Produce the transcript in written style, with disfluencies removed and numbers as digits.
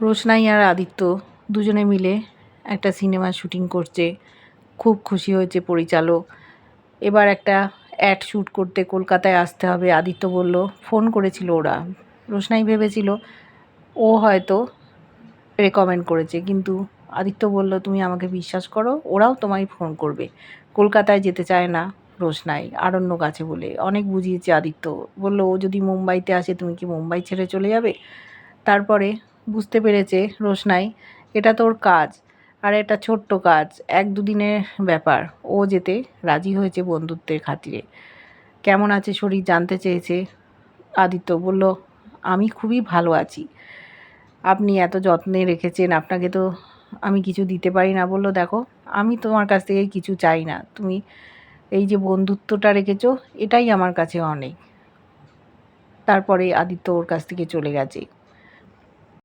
রোশনাই আর আদিত্য দুজনে মিলে একটা সিনেমার শুটিং করছে। খুব খুশি হয়েছে পরিচালক। এবার একটা অ্যাড শ্যুট করতে কলকাতায় আসতে হবে। আদিত্য বলল, ফোন করেছিল ওরা। রোশনাই ভেবেছিল ও হয়তো রেকমেন্ড করেছে, কিন্তু আদিত্য বলল, তুমি আমাকে বিশ্বাস করো, ওরাও তোমায় ফোন করবে। কলকাতায় যেতে চায় না রোশনাই, আরণ্যক আছে বলে। অনেক বুঝিয়েছে আদিত্য। বলল, ও যদি মুম্বাইতে আসে তুমি কি মুম্বাই ছেড়ে চলে যাবে? তারপরে বুঝতে পেরেছে রোশনাই এটা তোর কাজ, আর এটা ছোট্ট কাজ, 1-2 দিনের ব্যাপার। ও যেতে রাজি হয়েছে বন্ধুত্বের খাতিরে। কেমন আছে শরীর জানতে চেয়েছে। আদিত্য বলল, আমি খুবই ভালো আছি। আপনি এত যত্নে রেখেছেন, আপনাকে তো আমি কিছু দিতে পারি না। বলল, দেখো, আমি তোমার কাছ থেকে কিছু চাই না, তুমি এই যে বন্ধুত্বটা রেখেছো এটাই আমার কাছে অনেক। তারপরে আদিত্য ওর কাছ থেকে চলে গেছে।